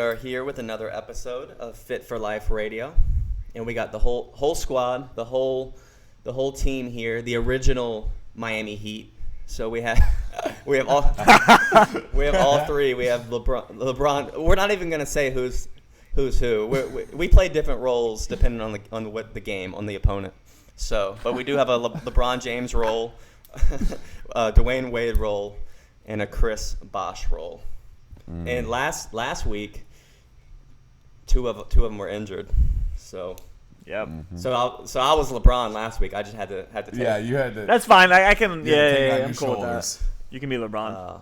are here with another episode of Fit for Life Radio, and we got the whole squad, the whole team here, the original Miami Heat. So we have all three. We have LeBron. We're not even gonna say who's who. We play different roles depending on what the game, on the opponent. So, but we do have a LeBron James role, Dwayne Wade role, and a Chris Bosh role. And last week, two of them were injured. So yep. So I was LeBron last week. I just had to take. Yeah, you had to. That's fine. I can. Yeah, I'm cool shoulders. with that. You can be LeBron.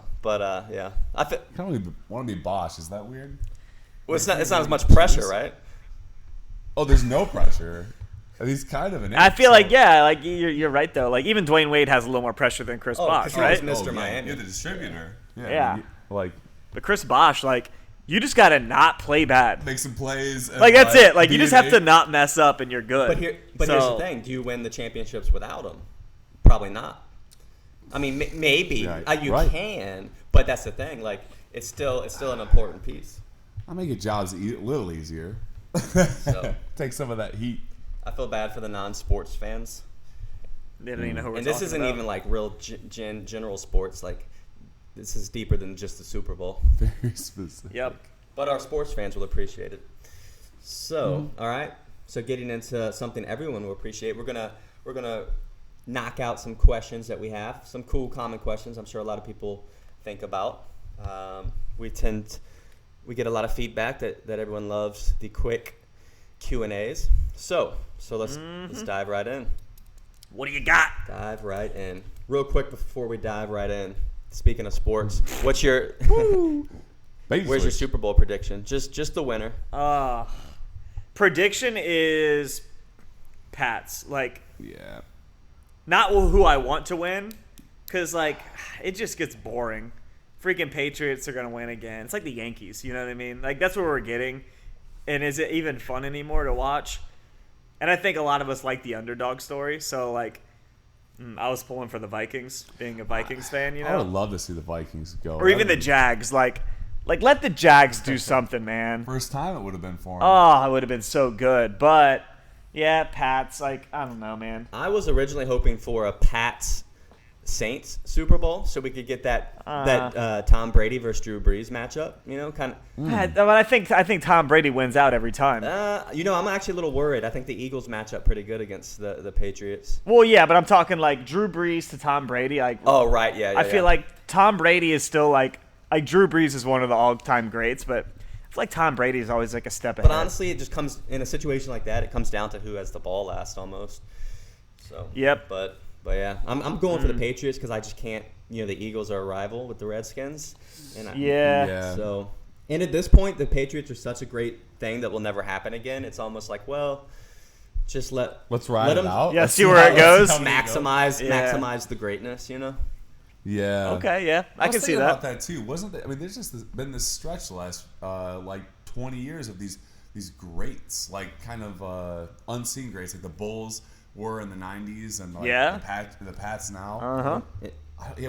Yeah. I kind of want to be Bosh. Is that weird? Well, it's not as much pressure, right? Oh, there's no pressure. He's kind of an. I feel like you're right though. Like even Dwayne Wade has a little more pressure than Chris Bosh, right? Mr. Miami. You're the distributor. Yeah. But Chris Bosh, you just gotta not play bad. Make some plays. And that's it. You just have to not mess up, and you're good. But here's the thing: do you win the championships without him? Probably not. I mean, maybe you can, but that's the thing. It's still an important piece. I'll make your jobs a little easier. So, take some of that heat. I feel bad for the non-sports fans. They don't even know who we're and this talking isn't about. even real general sports. This is deeper than just the Super Bowl. Very specific. Yep. But our sports fans will appreciate it. So, all right. So getting into something everyone will appreciate, we're gonna knock out some questions that we have, some cool common questions. I'm sure a lot of people think about. We get a lot of feedback that everyone loves the quick Q&As. So let's dive right in. What do you got? Dive right in. Real quick before we dive right in. Speaking of sports, what's your where's your Super Bowl prediction? Just the winner. Prediction is Pats. Yeah. Not who I want to win, because it just gets boring. Freaking Patriots are gonna win again. It's like the Yankees. You know what I mean? That's what we're getting. And is it even fun anymore to watch? And I think a lot of us like the underdog story. So I was pulling for the Vikings, being a Vikings fan, you know? I would love to see the Vikings go. Or even the Jags. Let the Jags do something, man. First time it would have been for them. Oh, it would have been so good. But, yeah, Pats, I don't know, man. I was originally hoping for a Pats Saints Super Bowl so we could get that Tom Brady versus Drew Brees matchup, kind of. But I think Tom Brady wins out every time. I'm actually a little worried. I think the Eagles match up pretty good against the Patriots. Well, yeah, but I'm talking Drew Brees to Tom Brady. Oh, right, yeah. I feel like Tom Brady is still Drew Brees is one of the all-time greats, but I feel like Tom Brady is always a step ahead. But honestly, it just comes in a situation like that. It comes down to who has the ball last, almost. So. Yep. But yeah, I'm going for the Patriots because I just can't. The Eagles are a rival with the Redskins. And So, and at this point, the Patriots are such a great thing that will never happen again. It's almost just let's ride it out. Yeah, see where it goes. Maximize the greatness. Yeah. Okay. Yeah, I can see that. About that too, wasn't there? I mean, there's just been this stretch the last 20 years of these greats, kind of unseen greats, the Bulls were in the 90s and the Pats now.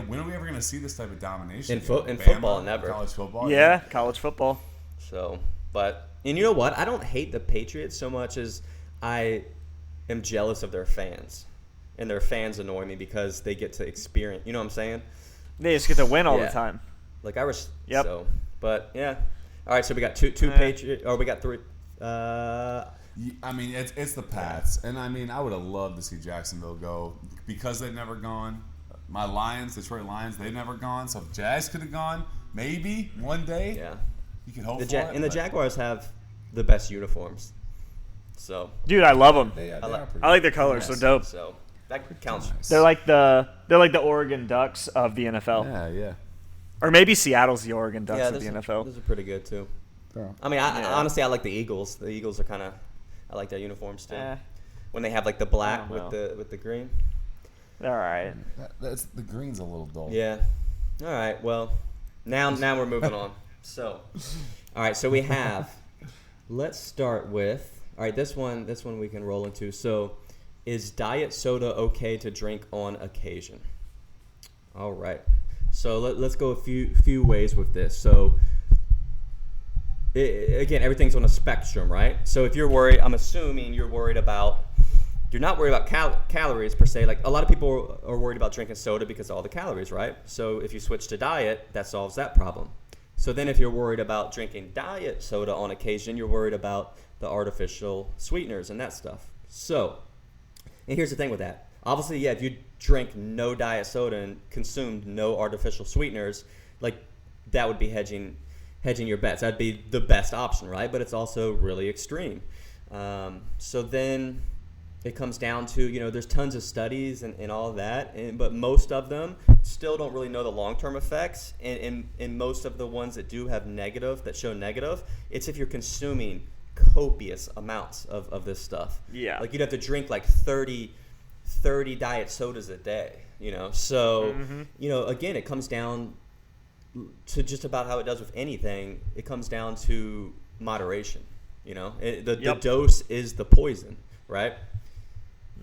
When are we ever going to see this type of domination? In football, never. College football? Yeah, college football. So, and you know what? I don't hate the Patriots so much as I am jealous of their fans. And their fans annoy me because they get to experience, you know what I'm saying? They just get to win all the time. Yep. So, but yeah. All right, so we got two Patriots, or we got three. I mean, it's the Pats, and I mean, I would have loved to see Jacksonville go because they've never gone. My Lions, Detroit Lions, they've never gone. So if Jags could have gone, maybe one day. Yeah, you could hope for it. And the Jaguars have the best uniforms. So, dude, I love them. I like their colors; they're dope. So that counts. Nice. They're like the Oregon Ducks of the NFL. Yeah. Or maybe Seattle's the Oregon Ducks of the NFL. Those are pretty good too. Yeah. I mean, honestly, I like the Eagles. The Eagles are kind of. I like their uniforms too. When they have the black with the green. All right. That's the green's a little dull. Yeah. All right. Well, now we're moving on. So, all right. So we have. Let's start with. All right. This one we can roll into. So, is diet soda okay to drink on occasion? All right. So let's go a few ways with this. So, again, everything's on a spectrum, right? So if you're worried, I'm assuming you're not worried about calories per se. Like a lot of people are worried about drinking soda because of all the calories, right? So if you switch to diet, that solves that problem. So then if you're worried about drinking diet soda on occasion, you're worried about the artificial sweeteners and that stuff. So, and here's the thing with that. Obviously, yeah, if you drink no diet soda and consumed no artificial sweeteners, like that would be hedging your bets. That'd be the best option, right? But it's also really extreme. So then it comes down to, there's tons of studies and all of that, but most of them still don't really know the long-term effects. And most of the ones that do have that show negative, it's if you're consuming copious amounts of this stuff. Yeah. Like you'd have to drink like 30 diet sodas a day, So, again, it comes down to just about how it does with anything. It comes down to moderation, the dose is the poison, right?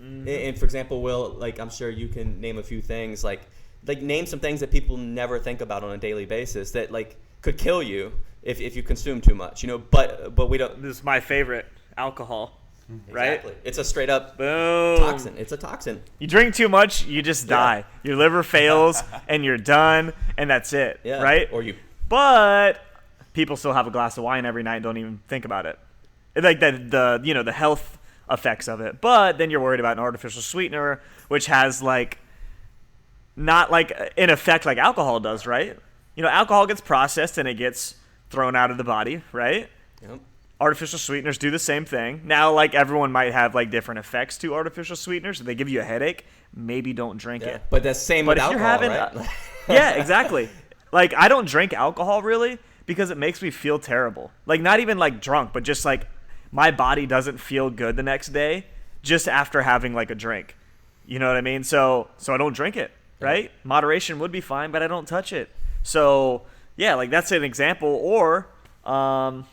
And for example, Will, like I'm sure you can name a few things, like name some things that people never think about on a daily basis that like could kill you if you consume too much, but we don't. This is my favorite, alcohol, right? Exactly. It's a straight up boom toxin. It's a toxin. You drink too much, you just die. Your liver fails and you're done, and that's it, right? But people still have a glass of wine every night and don't even think about it. Like the health effects of it. But then you're worried about an artificial sweetener, which has not like an effect like alcohol does, right? Alcohol gets processed and it gets thrown out of the body, right? Yep. Artificial sweeteners do the same thing. Now, like everyone might have like different effects to artificial sweeteners. If they give you a headache, maybe don't drink it. But that's same with alcohol, right? Yeah, exactly. Like I don't drink alcohol really because it makes me feel terrible. Like not even like drunk, but just like my body doesn't feel good the next day just after having like a drink. You know what I mean? So I don't drink it, right? Moderation would be fine, but I don't touch it. So yeah, like that's an example. Or I'm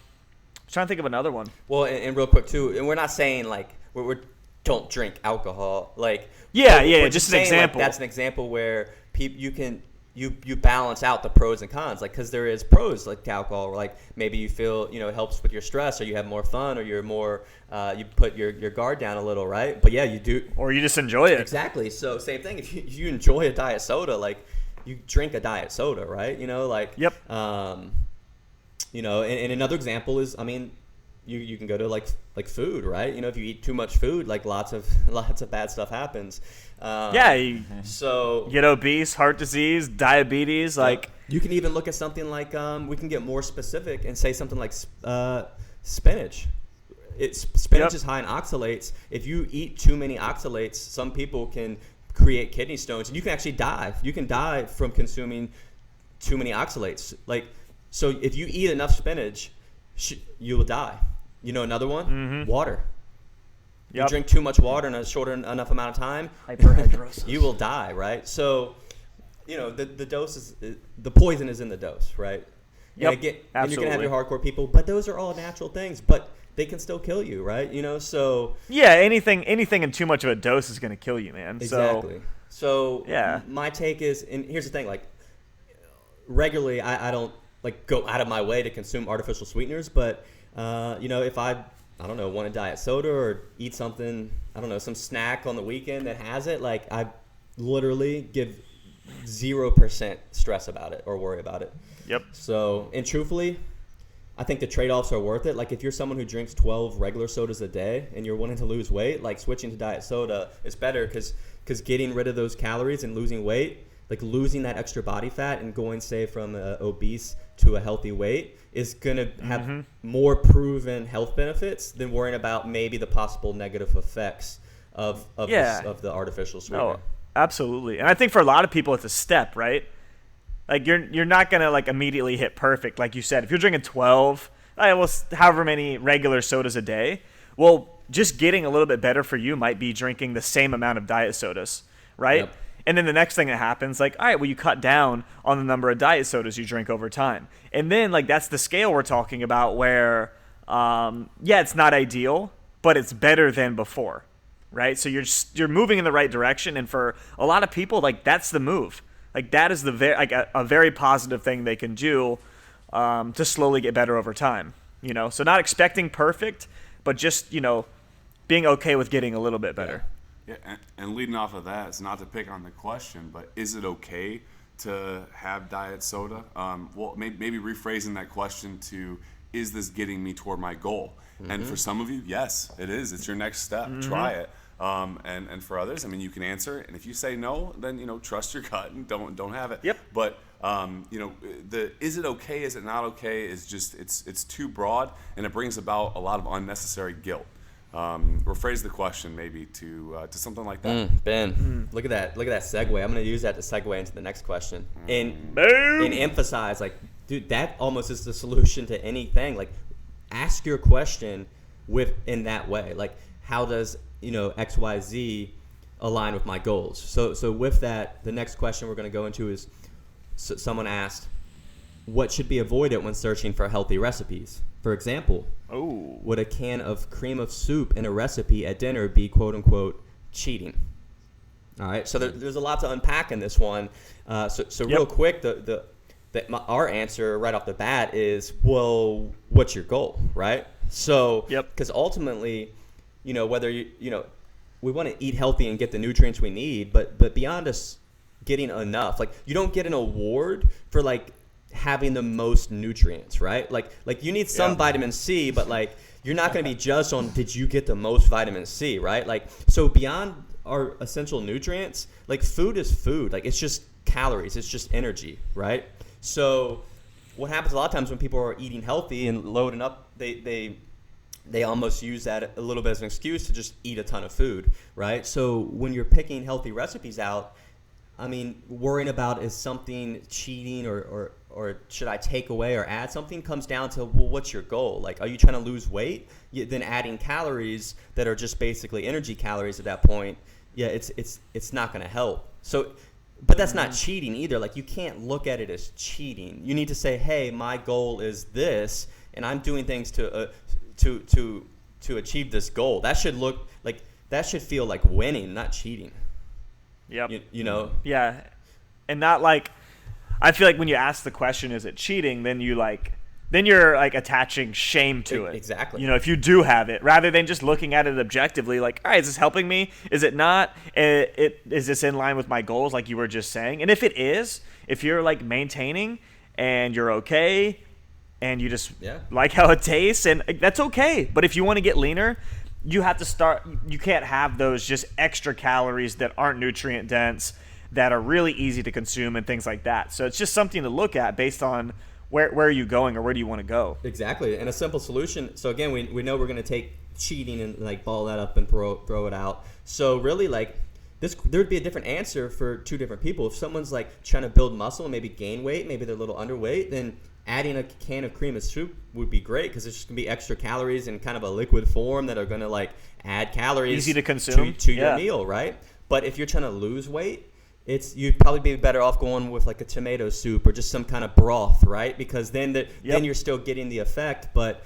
trying to think of another one. Well, and real quick too, and we're not saying like we're don't drink alcohol, like we're just an example. Like, that's an example where you balance out the pros and cons, like because there is pros like to alcohol, like maybe you feel it helps with your stress, or you have more fun, or you're more you put your guard down a little, right? But yeah, you do, or you just enjoy it. Exactly. So same thing. If you enjoy a diet soda, like you drink a diet soda, right? Yep. And another example is, I mean, you can go to like food, right? If you eat too much food, like lots of bad stuff happens. So you get obese, heart disease, diabetes. Like you can even look at something like we can get more specific and say something like spinach. Spinach is high in oxalates. If you eat too many oxalates, some people can create kidney stones, and you can actually die. You can die from consuming too many oxalates. Like, so if you eat enough spinach, you will die. Another one, water. You drink too much water in a short enough amount of time, hyperhidrosis. You will die, right? So, the dose is the poison is in the dose, right? Yep, and absolutely. You're gonna have your hardcore people, but those are all natural things, but they can still kill you, right? So yeah, anything in too much of a dose is gonna kill you, man. Exactly. So yeah, my take is, and here's the thing, like regularly, I don't like go out of my way to consume artificial sweeteners, but if I don't know, want a diet soda or eat something, I don't know, some snack on the weekend that has it, like I literally give 0% stress about it or worry about it. Yep. So, and truthfully, I think the trade-offs are worth it. Like if you're someone who drinks 12 regular sodas a day and you're wanting to lose weight, like switching to diet soda is better because getting rid of those calories and losing weight, like losing that extra body fat and going, say, from obese to a healthy weight is going to have more proven health benefits than worrying about maybe the possible negative effects of the artificial sweetener. No, absolutely. And I think for a lot of people it's a step, right? Like you're not going to like immediately hit perfect. Like you said, if you're drinking 12, however many regular sodas a day, well, just getting a little bit better for you might be drinking the same amount of diet sodas, right? Yep. And then the next thing that happens, like, all right, well, you cut down on the number of diet sodas you drink over time. And then, like, that's the scale we're talking about where, it's not ideal, but it's better than before, right? So you're moving in the right direction. And for a lot of people, like, that's the move. Like, that is a very positive thing they can do to slowly get better over time. You know, so not expecting perfect, but just, you know, being okay with getting a little bit better. Yeah, and leading off of that, it's not to pick on the question, but is it okay to have diet soda? Well, maybe rephrasing that question to, is this getting me toward my goal? And for some of you, yes, it is. It's your next step. Try it. And for others, I mean, you can answer it. And if you say no, then, you know, trust your gut and don't have it. Yep. But, you know, is it okay, is it not okay, is just, it's too broad, and it brings about a lot of unnecessary guilt. Rephrase the question maybe to something like that. Ben, look at that segue. I'm going to use that to segue into the next question and emphasize, like, dude, that almost is the solution to anything. Like, ask your question in that way. Like, how does, you know, XYZ align with my goals? So with that, the next question we're going to go into is, someone asked, what should be avoided when searching for healthy recipes? For example, would a can of cream of soup in a recipe at dinner be quote unquote cheating? All right, so there's a lot to unpack in this one. So real quick, our answer right off the bat is, well, what's your goal, right? So, because ultimately, you know, whether you know, we want to eat healthy and get the nutrients we need, but beyond us getting enough, like, you don't get an award for like having the most nutrients, right? Like you need some vitamin C, but like, you're not going to be judged on, did you get the most vitamin C, right? Like, so beyond our essential nutrients, like, food is food. Like, it's just calories, it's just energy, right? So what happens a lot of times when people are eating healthy and loading up, they almost use that a little bit as an excuse to just eat a ton of food, right? So when you're picking healthy recipes out, I mean, worrying about, is something cheating or should I take away or add something, comes down to, well, what's your goal? Like, are you trying to lose weight? Then adding calories that are just basically energy calories at that point, it's not going to help. So, but that's not cheating either. Like, you can't look at it as cheating. You need to say, hey, my goal is this, and I'm doing things to achieve this goal. That should feel like winning, not cheating. Yep. You know? Yeah. And not like, I feel like when you ask the question, is it cheating, then you're attaching shame to it. Exactly. You know, if you do have it, rather than just looking at it objectively, like, all right, is this helping me? Is it not? Is this in line with my goals, like you were just saying? And if it is, if you're like maintaining and you're okay and you just like how it tastes, and that's okay. But if you want to get leaner, you have to start. You can't have those just extra calories that aren't nutrient dense, that are really easy to consume and things like that. So it's just something to look at based on where are you going, or where do you want to go. Exactly. And a simple solution. So again, we know we're going to take cheating and like ball that up and throw it out. So really, like, there would be a different answer for two different people. If someone's like trying to build muscle and maybe gain weight, maybe they're a little underweight, then adding a can of cream of soup would be great, because it's just going to be extra calories in kind of a liquid form that are going to like add calories easy to consume to your meal, right? But if you're trying to lose weight, you'd probably be better off going with like a tomato soup or just some kind of broth, right? Because then then you're still getting the effect, but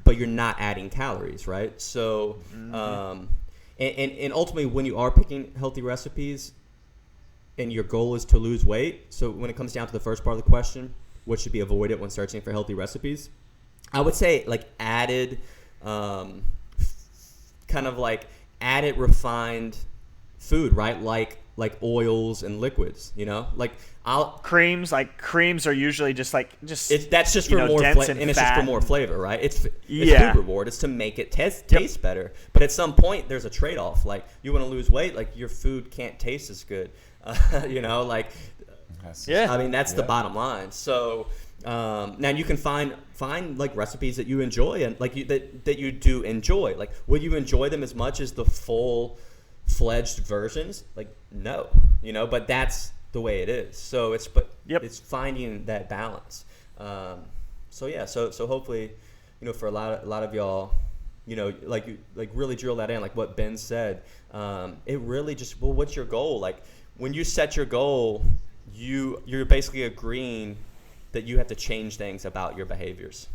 you're not adding calories, right? So and ultimately, when you are picking healthy recipes and your goal is to lose weight, so when it comes down to the first part of the question, what should be avoided when searching for healthy recipes, I would say like added refined food, right? Like oils and liquids, you know, like creams are usually that's just for more flavor, and it's just for more flavor, right? It's food reward. It's to make it taste better. But at some point, there's a trade-off. Like, you want to lose weight, like your food can't taste as good, you know, like. I mean, that's the bottom line. So now you can find like recipes that you enjoy and like that you do enjoy. Like, will you enjoy them as much as the full-fledged versions? Like, no, you know. But that's the way it is. So it's finding that balance. So hopefully, you know, for a lot of y'all, you know, like really drill that in, like what Ben said. It really just, well, what's your goal? Like, when you set your goal, you're basically agreeing that you have to change things about your behaviors.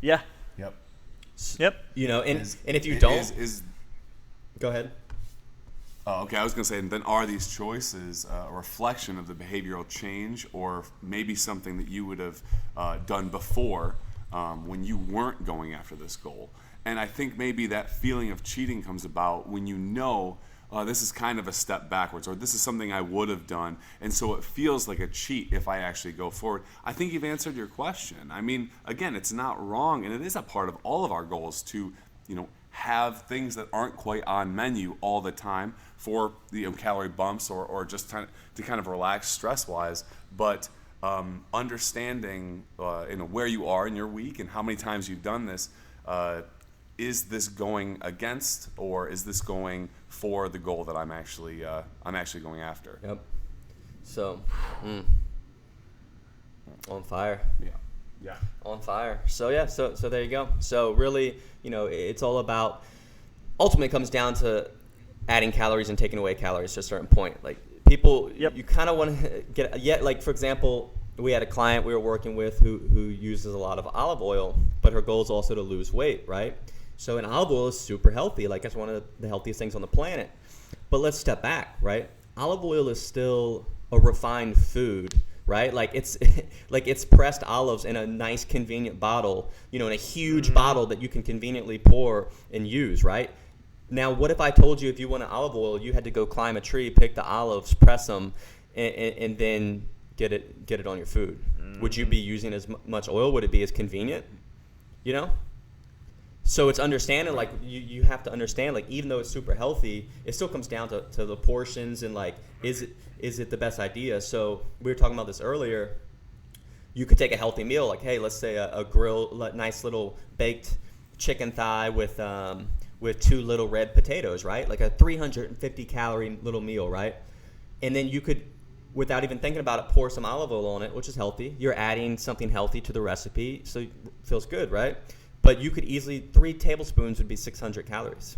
Yeah. Yep. You know, and if you don't, go ahead. Oh, okay. I was going to say, then are these choices a reflection of the behavioral change, or maybe something that you would have done before when you weren't going after this goal. And I think maybe that feeling of cheating comes about when you know this is kind of a step backwards, or this is something I would have done, and so it feels like a cheat if I actually go forward. I think you've answered your question. I mean, again, it's not wrong, and it is a part of all of our goals to, have things that aren't quite on menu all the time for the calorie bumps or just to kind of relax stress-wise. But understanding where you are in your week and how many times you've done this, is this going against, or is this going for the goal that I'm actually going after? Yep. So, on fire. Yeah. On fire. So yeah. So there you go. So really, it's all about. Ultimately, it comes down to adding calories and taking away calories to a certain point. Like people, you kind of want to get. Like for example, we had a client we were working with who uses a lot of olive oil, but her goal is also to lose weight, right? So an olive oil is super healthy. Like it's one of the healthiest things on the planet. But let's step back, right? Olive oil is still a refined food, right? Like it's pressed olives in a nice convenient bottle, in a huge bottle that you can conveniently pour and use, right? Now, what if I told you if you want an olive oil, you had to go climb a tree, pick the olives, press them, and then get it on your food? Would you be using as much oil? Would it be as convenient? So it's understanding, like, you have to understand, like, even though it's super healthy, it still comes down to the portions and, like, is it the best idea? So we were talking about this earlier. You could take a healthy meal, like, hey, let's say a nice little baked chicken thigh with 2 little red potatoes, right? Like a 350-calorie little meal, right? And then you could, without even thinking about it, pour some olive oil on it, which is healthy. You're adding something healthy to the recipe, so it feels good, right? But you could easily, 3 tablespoons would be 600 calories.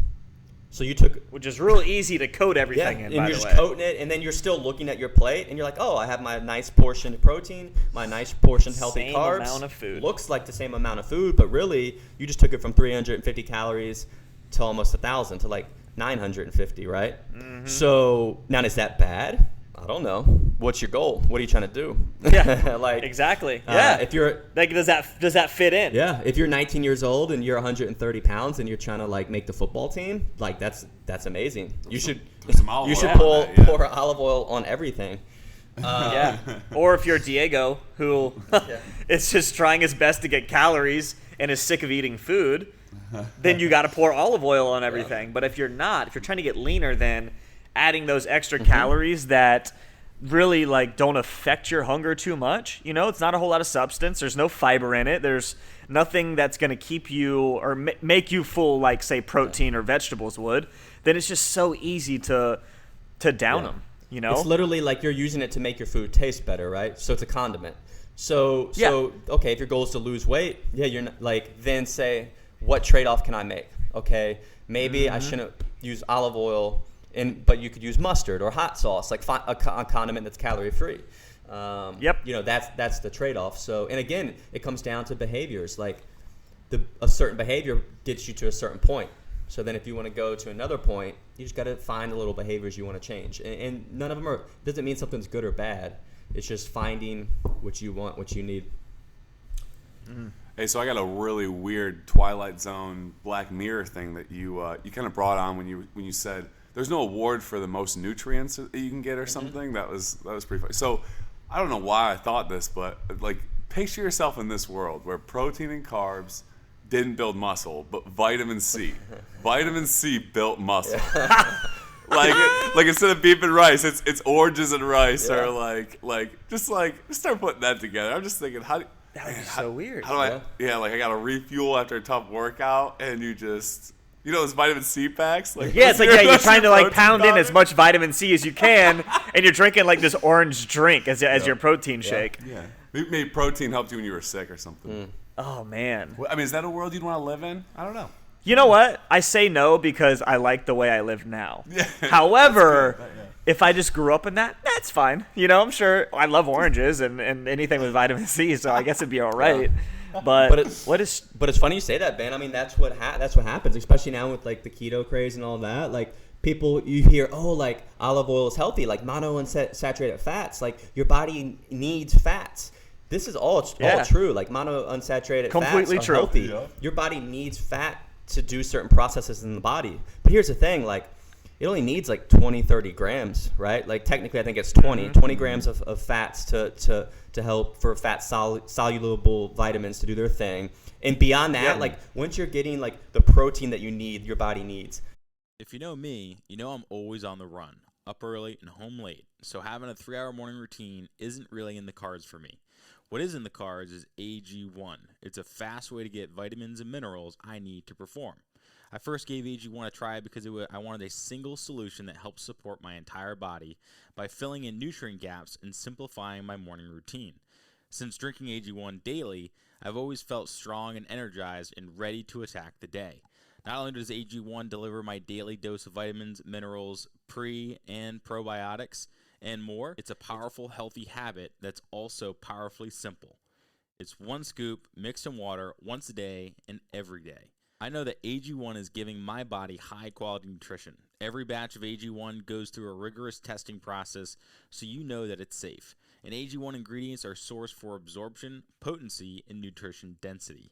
So you took, which is real easy to coat everything in. And by you're the just way. coating it, and then you're still looking at your plate, and you're like, oh, I have my nice portion of protein, my nice portion of healthy Same carbs. amount of food. Looks like the same amount of food, but really, you just took it from 350 calories to almost 1,000 to like 950, right? Mm-hmm. So now, is that bad? I don't know. What's your goal? What are you trying to do? Yeah, like exactly. Yeah, if you're like, does that fit in? Yeah, if you're 19 years old and you're 130 pounds and you're trying to like make the football team, like that's amazing. You should pour olive oil on everything. Yeah. Or if you're Diego, who is just trying his best to get calories and is sick of eating food, then you got to pour olive oil on everything. Yeah. But if you're not, if you're trying to get leaner, then adding those extra calories that really like don't affect your hunger too much. It's not a whole lot of substance. There's no fiber in it. There's nothing that's going to keep you or make you full like, say, protein or vegetables would. Then it's just so easy to down them. It's literally like you're using it to make your food taste better, right? So it's a condiment. So okay, if your goal is to lose weight, you're not, like, then say, what trade-off can I make? Okay, maybe I shouldn't use olive oil, but you could use mustard or hot sauce, like a condiment that's calorie-free. That's the trade-off. So, and again, it comes down to behaviors. Like a certain behavior gets you to a certain point. So then if you want to go to another point, you just got to find the little behaviors you want to change. And none of them doesn't mean something's good or bad. It's just finding what you want, what you need. Hey, so I got a really weird Twilight Zone Black Mirror thing that you kind of brought on when you said there's no award for the most nutrients that you can get or something. That was pretty funny. So I don't know why I thought this, but like, picture yourself in this world where protein and carbs didn't build muscle, but vitamin C built muscle. like instead of beef and rice, it's oranges and rice, or just start putting that together. I'm just thinking, that would be so weird. How do I got to refuel after a tough workout, and you just, those vitamin C packs? Like, it's like, you're trying to like pound in as much vitamin C as you can, and you're drinking like this orange drink as your protein shake. Yeah. Maybe protein helped you when you were sick or something. Oh, man. I mean, is that a world you'd want to live in? I don't know. You know what? I say no because I like the way I live now. However, if I just grew up in that, that's fine. I'm sure I love oranges and anything with vitamin C, so I guess it'd be all right. But it's funny you say that, Ben. I mean, that's what happens, especially now with like the keto craze and all that. Like, people, you hear, like olive oil is healthy, like monounsaturated fats. Like, your body needs fats. This is all true. Like monounsaturated Completely fats are true. healthy. Yeah. Your body needs fat to do certain processes in the body. But here's the thing, like it only needs like 20, 30 grams, right? Like technically I think it's 20 grams of fats to help for fat soluble vitamins to do their thing. And beyond that, like once you're getting like the protein that you need, your body needs. If you know me, you know I'm always on the run, up early and home late. So having a 3-hour morning routine isn't really in the cards for me. What is in the cards is AG1. It's a fast way to get vitamins and minerals I need to perform. I first gave AG1 a try because I wanted a single solution that helps support my entire body by filling in nutrient gaps and simplifying my morning routine. Since drinking AG1 daily, I've always felt strong and energized and ready to attack the day. Not only does AG1 deliver my daily dose of vitamins, minerals, pre- and probiotics, and more, it's a powerful, healthy habit that's also powerfully simple. It's one scoop mixed in water once a day and every day. I know that AG1 is giving my body high-quality nutrition. Every batch of AG1 goes through a rigorous testing process, so you know that it's safe. And AG1 ingredients are sourced for absorption, potency, and nutrition density.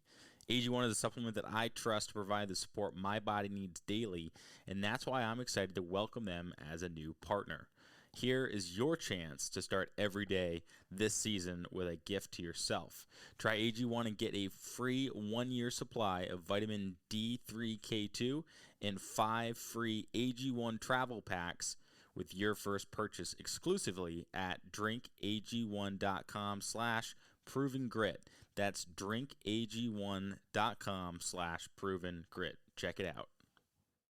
AG1 is a supplement that I trust to provide the support my body needs daily, and that's why I'm excited to welcome them as a new partner. Here is your chance to start every day this season with a gift to yourself. Try AG1 and get a free 1-year supply of vitamin D3K2 and 5 free AG1 travel packs with your first purchase exclusively at drinkag1.com/provengrit. That's drinkag1.com/provengrit. Check it out.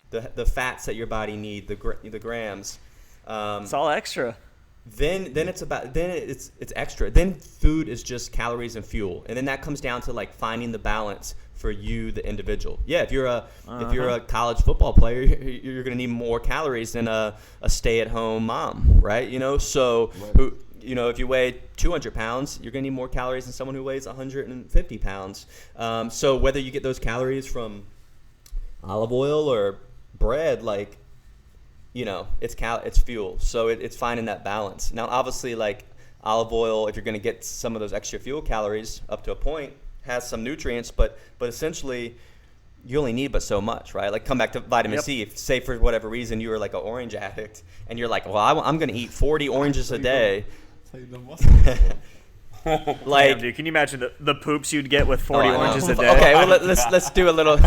The fats that your body need, the grams. It's all extra. Then it's extra. Then food is just calories and fuel, and then that comes down to like finding the balance for you, the individual. Yeah, if you're a college football player, you're gonna need more calories than a stay-at-home mom, right? You know, so if you weigh 200 pounds, you're gonna need more calories than someone who weighs 150 pounds. So whether you get those calories from olive oil or bread, like, it's fuel. So it's finding that balance. Now, obviously, like olive oil, if you're going to get some of those extra fuel calories up to a point, has some nutrients, but essentially you only need but so much, right? Like come back to vitamin C. If, say for whatever reason you were like an orange addict and you're like, well, I'm going to eat 40 oranges a day. Like, damn, dude, can you imagine the poops you'd get with 40 oranges a day? Okay, well let's do a little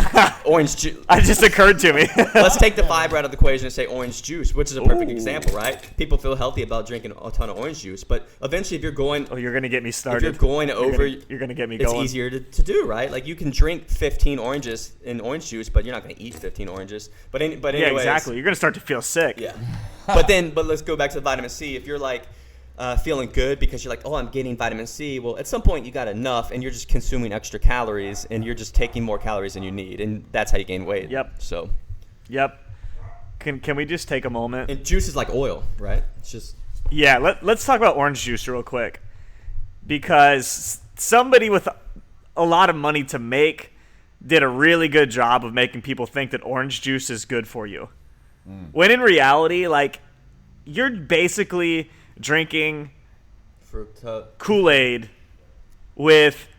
orange juice. It just occurred to me. Let's take the fiber out of the equation and say orange juice, which is a perfect example, right? People feel healthy about drinking a ton of orange juice, but eventually if you're going, you're gonna get me started. If you're going over, you're gonna get me it's going. It's easier to do, right? Like you can drink 15 oranges in orange juice, but you're not gonna eat 15 oranges. But anyways, yeah, exactly. You're gonna start to feel sick. Yeah. but let's go back to the vitamin C. If you're like feeling good because you're like, oh, I'm getting vitamin C. Well, at some point you got enough and you're just consuming extra calories and you're just taking more calories than you need. And that's how you gain weight. Yep. So. Yep. Can we just take a moment? And juice is like oil, right? It's just. Yeah, let's talk about orange juice real quick. Because somebody with a lot of money to make did a really good job of making people think that orange juice is good for you. When in reality, like, you're basically drinking Kool-Aid with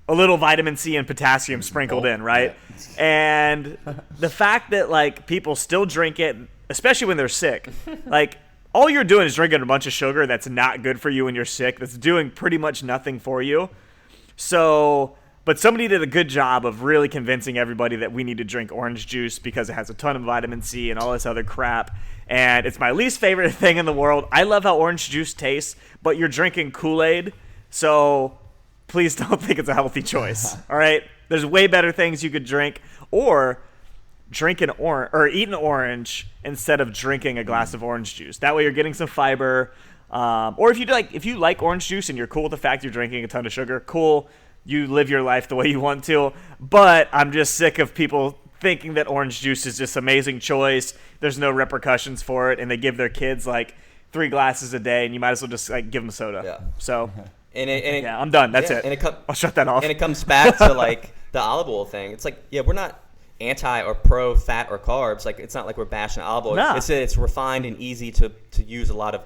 a little vitamin C and potassium sprinkled in, right? Yeah. And the fact that, like, people still drink it, especially when they're sick, like, all you're doing is drinking a bunch of sugar that's not good for you when you're sick, that's doing pretty much nothing for you. So, but somebody did a good job of really convincing everybody that we need to drink orange juice because it has a ton of vitamin C and all this other crap. And it's my least favorite thing in the world. I love how orange juice tastes, but you're drinking Kool-Aid, so please don't think it's a healthy choice. All right? There's way better things you could drink, or drink an orange or eat an orange instead of drinking a glass of orange juice. That way you're getting some fiber. Or if you like orange juice and you're cool with the fact you're drinking a ton of sugar, cool. You live your life the way you want to. But I'm just sick of people thinking that orange juice is this amazing choice. There's no repercussions for it, and they give their kids like 3 glasses a day, and you might as well just like give them soda. Yeah. So, yeah, I'm done. That's it. And I'll shut that off. And it comes back to like the olive oil thing. It's like, yeah, we're not anti or pro fat or carbs. Like, it's not like we're bashing olive oil. No. It's refined and easy to use a lot of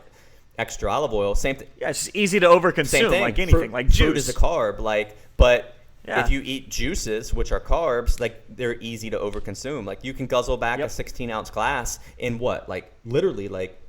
extra olive oil. Same thing. Yeah, it's just easy to overconsume, Same thing. like anything, like juice. Fruit is a carb, but Yeah. if you eat juices, which are carbs, like they're easy to overconsume. Like you can guzzle back a 16-ounce glass in what, like literally like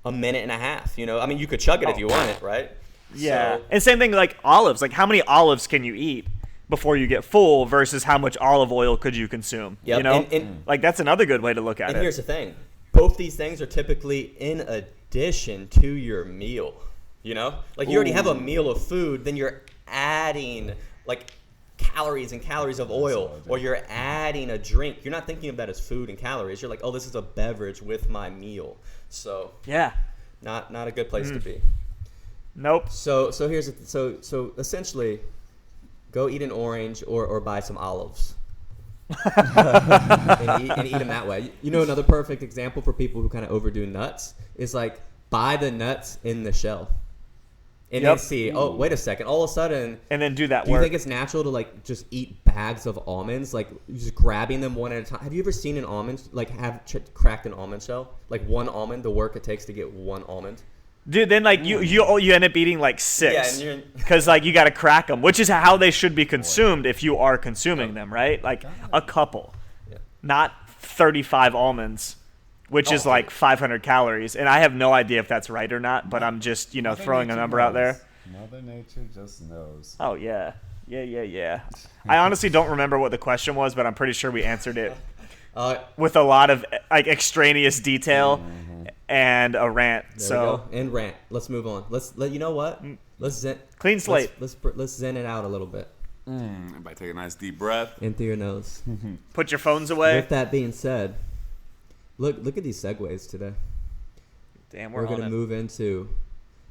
a minute and a half. You know, I mean, you could chug it if you want it, right? Yeah, So, and same thing like olives. Like how many olives can you eat before you get full versus how much olive oil could you consume? Yep, You know, and like that's another good way to look at And it. here's the thing. Both these things are typically in addition to your meal. You know? Like you already have a meal of food, then you're adding like calories and calories of oil, or you're adding a drink. You're not thinking of that as food and calories. You're like, oh, this is a beverage with my meal. So Yeah. not a good place to be. Nope. So here's so essentially, go eat an orange or buy some olives. and eat them that way. You know, another perfect example for people who kind of overdo nuts is like buy the nuts in the shell, and then see. Oh, wait a second! All of a sudden, And then do that do you work. think it's natural to like just eat bags of almonds, like just grabbing them one at a time? Have you ever seen an almond like have cracked an almond shell? Like one almond, the work it takes to get one almond. Dude, then like you end up eating like 6 Yeah, and you're- because like you got to crack them, which is how they should be consumed if you are consuming them, right? Like a couple, not 35 almonds, which is like 500 calories. And I have no idea if that's right or not, but I'm just Mother throwing a Nature number out there. knows. Mother Nature just knows. Oh yeah. I honestly don't remember what the question was, but I'm pretty sure we answered it with a lot of like extraneous detail and a rant. There So we go. And rant. Let's move on. You know what? Let's zen. Clean slate. Let's zen it out a little bit. Everybody take a nice deep breath. In through your nose. put your phones away. With that being said, look at these segues today. Damn, We're we're gonna on it. move into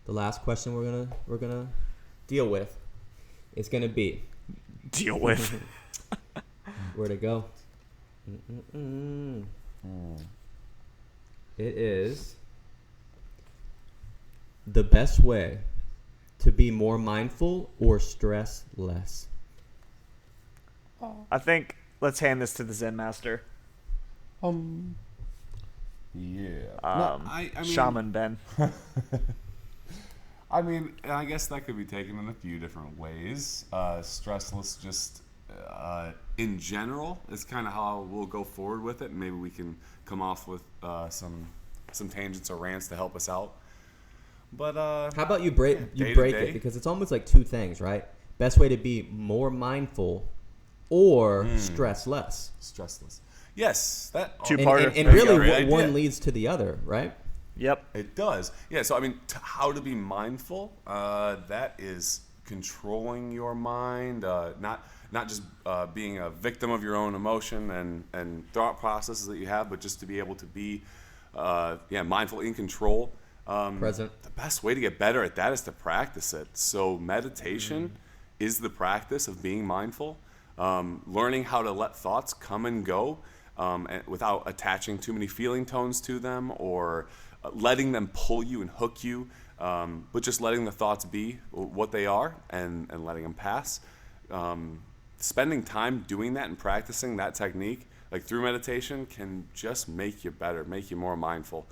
the last question we're gonna deal with. It's gonna be Deal with. where'd it go? It is the best way to be more mindful or stress less. I think let's hand this to the Zen master, Yeah. I mean, Shaman Ben. I mean, and I guess that could be taken in a few different ways. Stressless, just in general, is kind of how we'll go forward with it. And maybe we can come off with some tangents or rants to help us out. But How about you break day to break day. it, because it's almost like two things, right? Best way to be more mindful or stress less. stressless, yes, that Two-parter. And That's a really, great one idea. leads to the other, right? Yep. It does. Yeah, so I mean, how to be mindful, that is controlling your mind, not just being a victim of your own emotion and thought processes that you have, but just to be able to be mindful, in control. Present. The best way to get better at that is to practice it. So meditation is the practice of being mindful, learning how to let thoughts come and go and without attaching too many feeling tones to them or letting them pull you and hook you, but just letting the thoughts be what they are and letting them pass. Spending time doing that and practicing that technique, like through meditation, can just make you better, make you more mindful.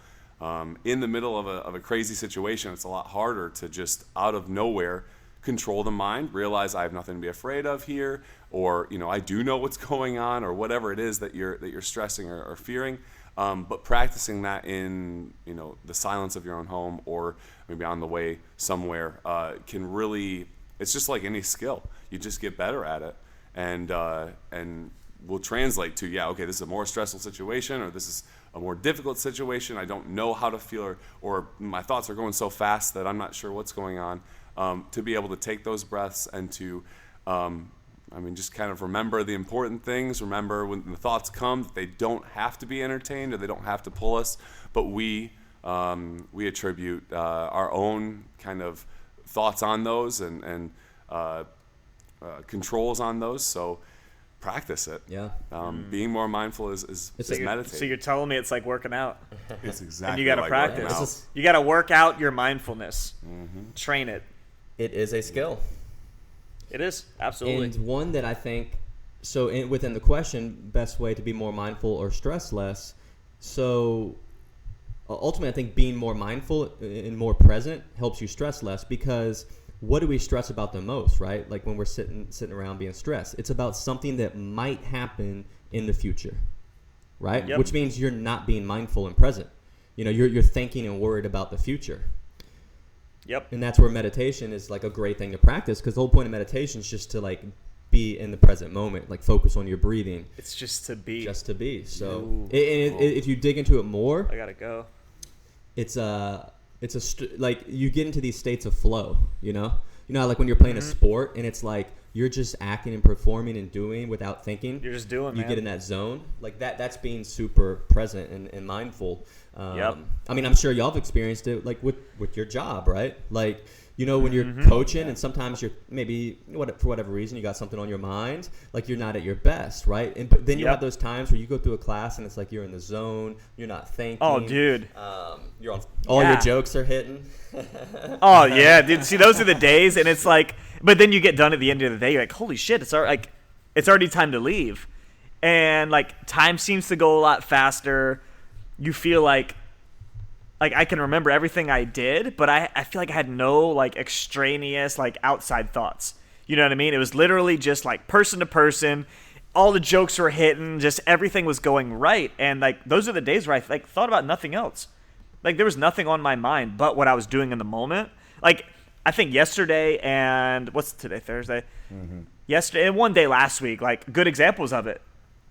In the middle of a crazy situation, it's a lot harder to just out of nowhere control the mind, realize I have nothing to be afraid of here, or I do know what's going on, or whatever it is that you're stressing or fearing. But practicing that in the silence of your own home or maybe on the way somewhere can really, it's just like any skill. You just get better at it, and will translate to okay, this is a more stressful situation, or this is a more difficult situation. I don't know how to feel, or my thoughts are going so fast that I'm not sure what's going on. To be able to take those breaths and to just kind of remember the important things. Remember when the thoughts come that they don't have to be entertained or they don't have to pull us, but we attribute our own kind of thoughts on those and controls on those. So practice it. Yeah. Being more mindful is meditating. So you're telling me it's like working out, It's exactly and you got to like working practice. out. You got to work out your mindfulness. Train it. It is a skill. It is absolutely. And one that I think, within the question, best way to be more mindful or stress less. So ultimately, I think being more mindful and more present helps you stress less, because what do we stress about the most, right? Like when we're sitting around being stressed, it's about something that might happen in the future, right? Yep. Which means you're not being mindful and present. You know, you're thinking and worried about the future. Yep. And that's where meditation is like a great thing to practice, because the whole point of meditation is just to like be in the present moment, like focus on your breathing. It's just to be. So Ooh. if you dig into it more, I gotta go. like you get into these states of flow, you know, like when you're playing a sport and it's like you're just acting and performing and doing without thinking. You're just doing, you man. get in that zone like that's being super present and mindful. Yep. I mean, I'm sure y'all have experienced it like with your job, right? Like, you know, when you're coaching and sometimes you're maybe for whatever reason you got something on your mind, like you're not at your best, right? But then you have those times where you go through a class and it's like you're in the zone, you're not thinking. Oh, dude. You're on. All your jokes are hitting. Oh yeah, dude. See, those are the days, and it's like, but then you get done at the end of the day, you're like, holy shit, it's already time to leave, and like time seems to go a lot faster. You feel like I can remember everything I did, but I feel like I had no like extraneous like outside thoughts. You know what I mean? It was literally just like person to person. All the jokes were hitting, just everything was going right, and like those are the days where I like thought about nothing else. Like there was nothing on my mind but what I was doing in the moment. Like I think yesterday and what's today, Thursday? Yesterday and one day last week, like good examples of it.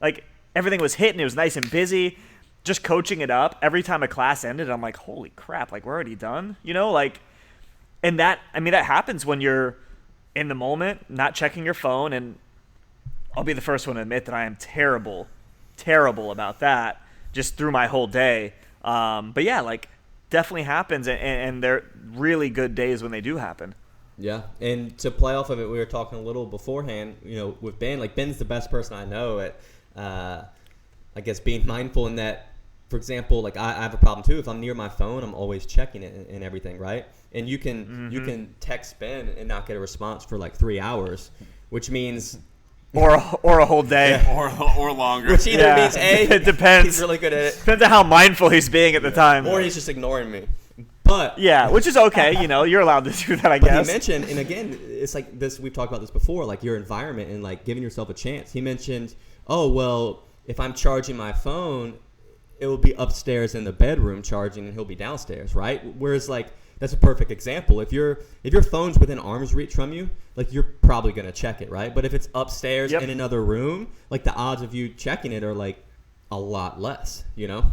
Like everything was hitting, it was nice and busy. Just coaching it up. Every time a class ended, I'm like, holy crap, like we're already done? You know, like, and that happens when you're in the moment, not checking your phone, and I'll be the first one to admit that I am terrible about that just through my whole day. But yeah, like definitely happens, and they're really good days when they do happen. Yeah, and to play off of it, we were talking a little beforehand, you know, with Ben. Like Ben's the best person I know at, I guess, being mindful in that. For example, like I have a problem too. If I'm near my phone, I'm always checking it and everything, right? And you can text Ben and not get a response for like 3 hours, which means or a whole day, or longer. Which either means it depends. He's really good at it. Depends on how mindful he's being at the time, or he's just ignoring me. But yeah, which is okay. You know, you're allowed to do that, I guess. He mentioned, and again, it's like this. We've talked about this before, like your environment and like giving yourself a chance. He mentioned, oh well, if I'm charging my phone, it will be upstairs in the bedroom charging, and he'll be downstairs, right? Whereas like that's a perfect example. If your phone's within arm's reach from you, like you're probably gonna check it, right? But if it's upstairs in another room, like the odds of you checking it are like a lot less, you know?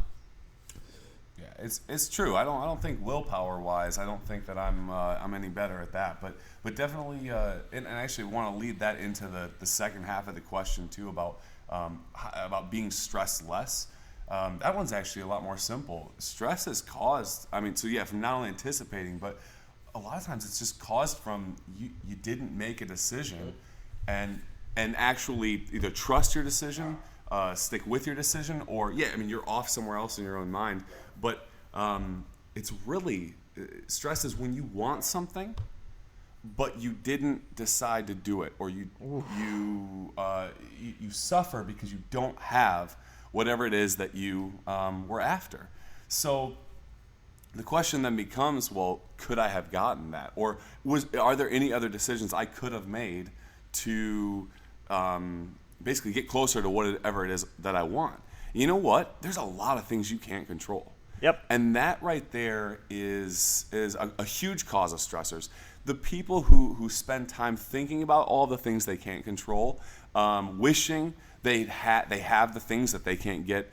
Yeah, it's true. I don't think willpower wise, I don't think that I'm any better at that. But definitely, and I actually want to lead that into the second half of the question too about being stressed less. That one's actually a lot more simple. Stress is caused, from not only anticipating, but a lot of times it's just caused from you didn't make a decision and actually either trust your decision, stick with your decision, or you're off somewhere else in your own mind. But it's really, stress is when you want something, but you didn't decide to do it, or you suffer because you don't have whatever it is that you were after. So the question then becomes, well, could I have gotten that? Or are there any other decisions I could have made to basically get closer to whatever it is that I want? You know what? There's a lot of things you can't control. Yep. And that right there is a huge cause of stressors. The people who spend time thinking about all the things they can't control, wishing they have the things that they can't get,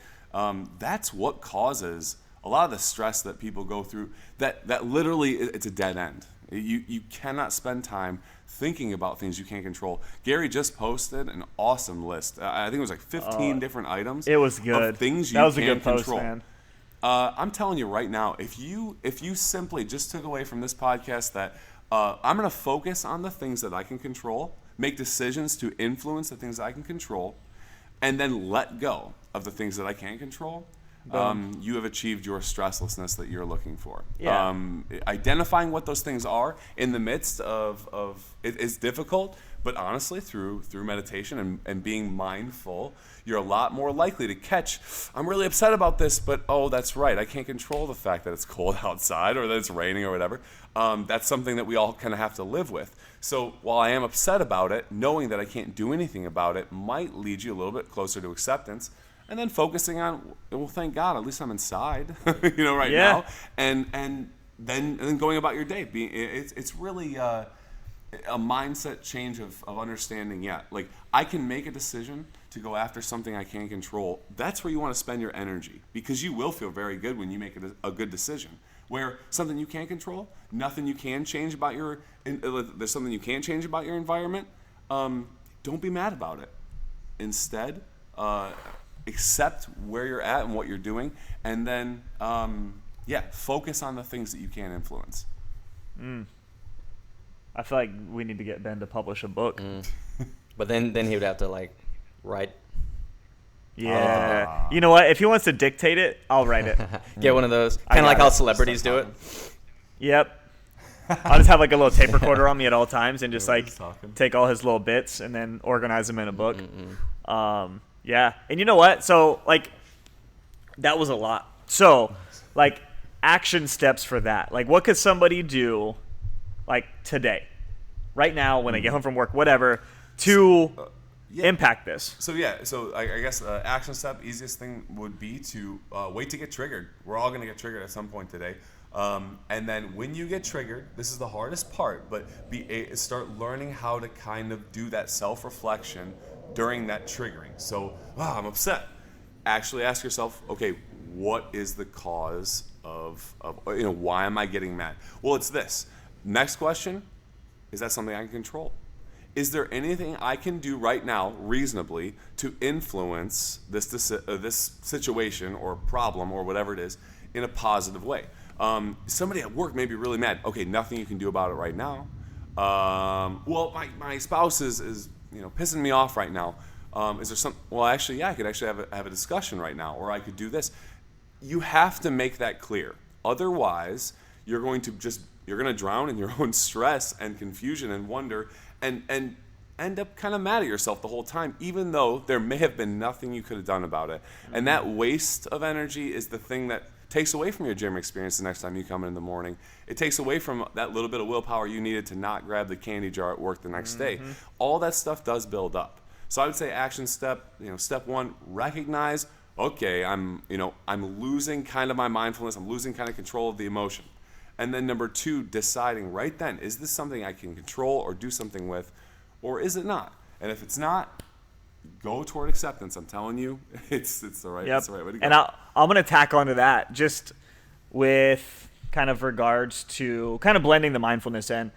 that's what causes a lot of the stress that people go through. That literally, it's a dead end. You cannot spend time thinking about things you can't control. Gary just posted an awesome list. I think it was like 15 different items. It was good. Of things you that was a can good post, control. man. I'm telling you right now, if you simply just took away from this podcast that I'm going to focus on the things that I can control, make decisions to influence the things that I can control, and then let go of the things that I can't control, you have achieved your stresslessness that you're looking for. Yeah. Identifying what those things are in the midst of it is difficult, but honestly, through meditation and being mindful, you're a lot more likely to catch, I'm really upset about this, but oh, that's right, I can't control the fact that it's cold outside or that it's raining or whatever. That's something that we all kind of have to live with. So while I am upset about it, knowing that I can't do anything about it might lead you a little bit closer to acceptance. And then focusing on, well, thank God, at least I'm inside, right now. And then going about your day. It's really a mindset change of understanding, like I can make a decision to go after something I can't control. That's where you want to spend your energy, because you will feel very good when you make a good decision. Where something you can't control, nothing you can change about there's something you can't change about your environment, don't be mad about it. Instead, accept where you're at and what you're doing, and then, focus on the things that you can influence. I feel like we need to get Ben to publish a book. But then he would have to write. Yeah. You know what? If he wants to dictate it, I'll write it. Get one of those. Kind of like how celebrities do it. Yep. I'll just have a little tape recorder on me at all times and just take all his little bits and then organize them in a book. Yeah. And you know what? So that was a lot. So action steps for that. What could somebody do today, right now, when they get home from work, whatever, to impact this? So I guess action step, easiest thing would be to wait to get triggered. We're all going to get triggered at some point today. And then when you get triggered, this is the hardest part, but start learning how to kind of do that self-reflection during that triggering. So, I'm upset. Actually ask yourself, okay, what is the cause of why am I getting mad? Well, it's this. Next question, is that something I can control? Is there anything I can do right now, reasonably, to influence this situation or problem or whatever it is in a positive way? Somebody at work may be really mad. Okay, nothing you can do about it right now. My spouse is pissing me off right now. Is there some? Well, actually, I could actually have a discussion right now, or I could do this. You have to make that clear. Otherwise, you're going to drown in your own stress and confusion and wonder, and end up kind of mad at yourself the whole time, even though there may have been nothing you could have done about it. And that waste of energy is the thing that takes away from your gym experience the next time you come in the morning. It takes away from that little bit of willpower you needed to not grab the candy jar at work the next day. All that stuff does build up. So I would say action step, step one, recognize, okay, I'm losing kind of my mindfulness. I'm losing kind of control of the emotion. And then number two, deciding right then, is this something I can control or do something with, or is it not? And if it's not, go toward acceptance. I'm telling you, it's the right way to go. And I'm going to tack onto that just with kind of regards to kind of blending the mindfulness in.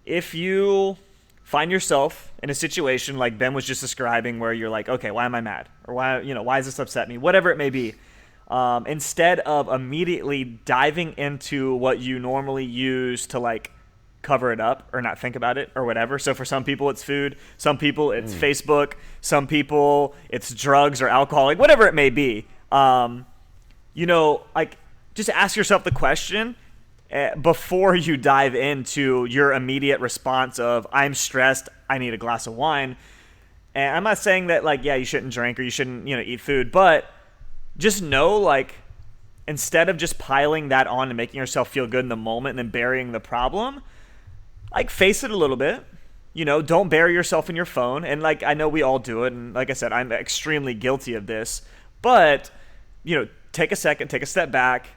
If you find yourself in a situation like Ben was just describing where you're like, okay, why am I mad? Or why does this upset me? Whatever it may be. Instead of immediately diving into what you normally use to cover it up or not think about it or whatever. So for some people it's food, some people it's Facebook, some people it's drugs or alcohol, whatever it may be. Just ask yourself the question before you dive into your immediate response of I'm stressed, I need a glass of wine. And I'm not saying that you shouldn't drink or you shouldn't, eat food, but just know, instead of just piling that on and making yourself feel good in the moment and then burying the problem, face it a little bit. Don't bury yourself in your phone. And, I know we all do it. And, like I said, I'm extremely guilty of this. But, take a second, take a step back,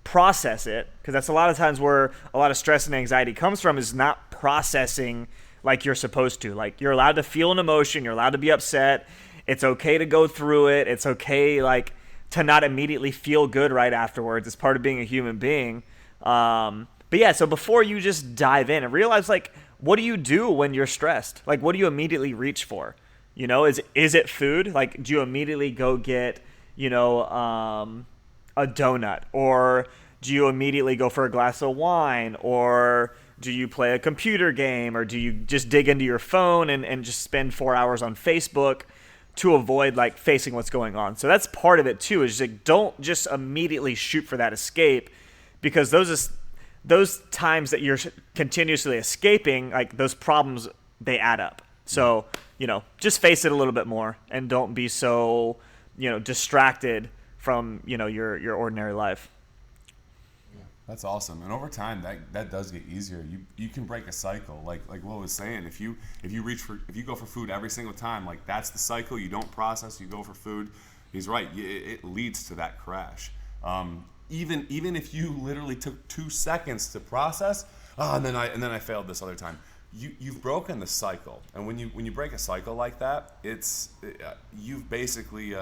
process it. Because that's a lot of times where a lot of stress and anxiety comes from, is not processing like you're supposed to. You're allowed to feel an emotion. You're allowed to be upset. It's okay to go through it. It's okay, to not immediately feel good right afterwards. It's part of being a human being. But yeah, so before you just dive in and realize, what do you do when you're stressed? What do you immediately reach for? Is it food? Do you immediately go get, a donut? Or do you immediately go for a glass of wine? Or do you play a computer game? Or do you just dig into your phone and just spend 4 hours on Facebook? to avoid like facing what's going on. So that's part of it too, is like don't just immediately shoot for that escape, because those times that you're continuously escaping, like those problems, they add up. So, just face it a little bit more and don't be so, distracted from, your ordinary life. That's awesome. And over time, that does get easier. You can break a cycle. Like Will was saying, if you go for food every single time, like that's the cycle. You don't process. You go for food. He's right. It leads to that crash. Even if you literally took 2 seconds to process, and then I failed this other time. You've broken the cycle. And when you break a cycle like that, you've basically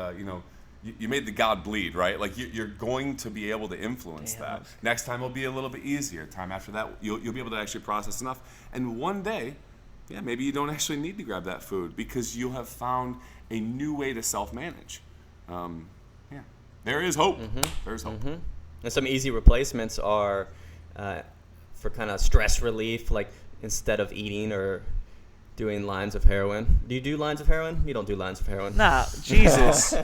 you made the God bleed, right? Like you're going to be able to influence that. Next time will be a little bit easier. Time after that, you'll be able to actually process enough. And one day, maybe you don't actually need to grab that food because you'll have found a new way to self-manage. There is hope. Mm-hmm. There's hope. Mm-hmm. And some easy replacements are for kind of stress relief, like instead of eating or doing lines of heroin. Do you do lines of heroin? You don't do lines of heroin. Nah, Jesus.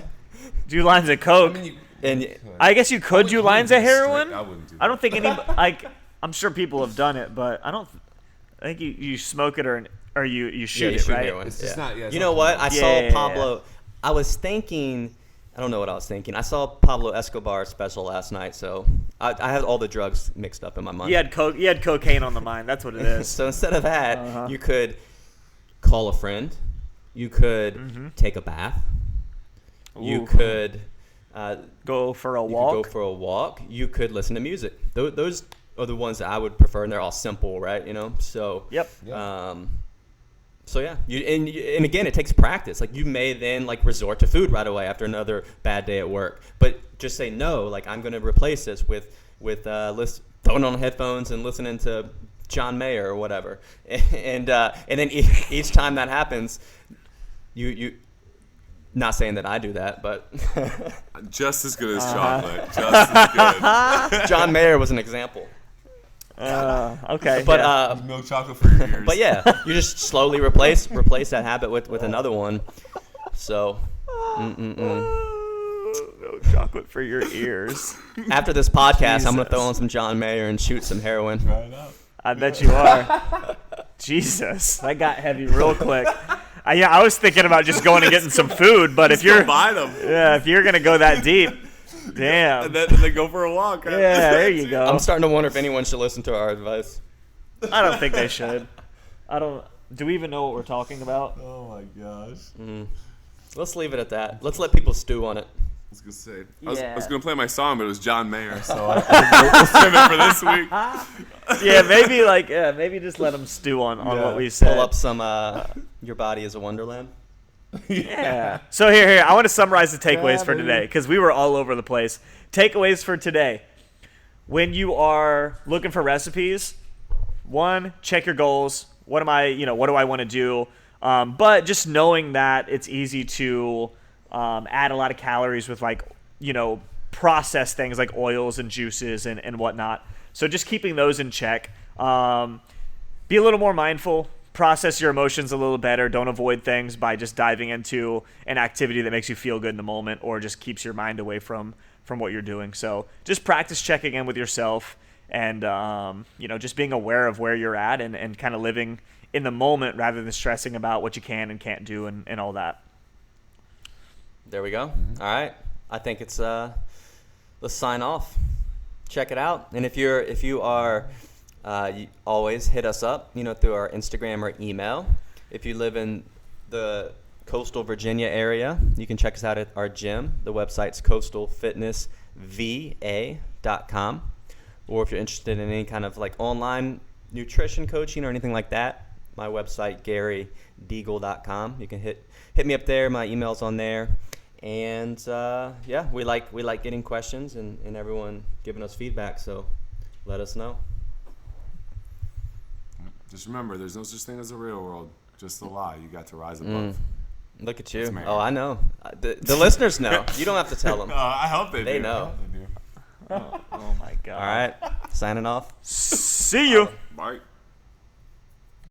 Do lines of coke. I guess you could do lines of heroin. I wouldn't do that. I don't think I'm sure people have done it, but I think you smoke it or you shoot it, right? Heroin. It's just not. Yeah, it's you not know what? I saw Pablo. Yeah. I was thinking. I don't know what I was thinking. I saw Pablo Escobar's special last night, so I had all the drugs mixed up in my mind. You had cocaine on the mind. That's what it is. So instead of that, you could call a friend. You could take a bath. Ooh. You could go for a walk. You could listen to music. Those are the ones that I would prefer, and they're all simple, right? So yep. So yeah, and again, it takes practice. Like you may then like resort to food right away after another bad day at work, but just say no. Like I'm going to replace this with throwing on headphones and listening to John Mayer or whatever, and then each time that happens, you. Not saying that I do that, but just as good as chocolate. Just as good. John Mayer was an example. Okay. But milk chocolate for your ears. But yeah, you just slowly replace that habit with another one. So, no chocolate for your ears. After this podcast, I'm gonna throw on some John Mayer and shoot some heroin. Try it out. I bet you are. Jesus, that got heavy real quick. I was thinking about just going and getting some food, but if you're buy them, if you're gonna go that deep, damn. and then go for a walk. Right? Yeah, there you go. I'm starting to wonder if anyone should listen to our advice. I don't think they should. Do we even know what we're talking about? Oh my gosh. Let's leave it at that. Let's let people stew on it. I was gonna say. Yeah. I was gonna play my song, but it was John Mayer, so we'll save it for this week. Yeah, maybe just let them stew on what we said. Pull up some Your Body is a Wonderland. Yeah. So here, I want to summarize the takeaways for today because we were all over the place. Takeaways for today: when you are looking for recipes, 1, check your goals. What do I want to do? But just knowing that it's easy to add a lot of calories with processed things like oils and juices and whatnot. So just keeping those in check. Be a little more mindful. Process your emotions a little better. Don't avoid things by just diving into an activity that makes you feel good in the moment or just keeps your mind away from what you're doing. So just practice checking in with yourself and just being aware of where you're at and kind of living in the moment rather than stressing about what you can and can't do and all that. There we go. All right. I think it's let's sign off. Check it out. And if you are you always hit us up, through our Instagram or email. If you live in the coastal Virginia area, you can check us out at our gym. The website's coastalfitnessva.com. Or if you're interested in any kind of online nutrition coaching or anything like that, my website, GaryDeagle.com. You can hit me up there. My email's on there. And we like getting questions and everyone giving us feedback. So let us know. Just remember, there's no such thing as a real world. Just a lie. You got to rise above. Look at you. Oh, I know. The listeners know. You don't have to tell them. I hope they do. They know. Oh my God. All right. Signing off. See you. Bye.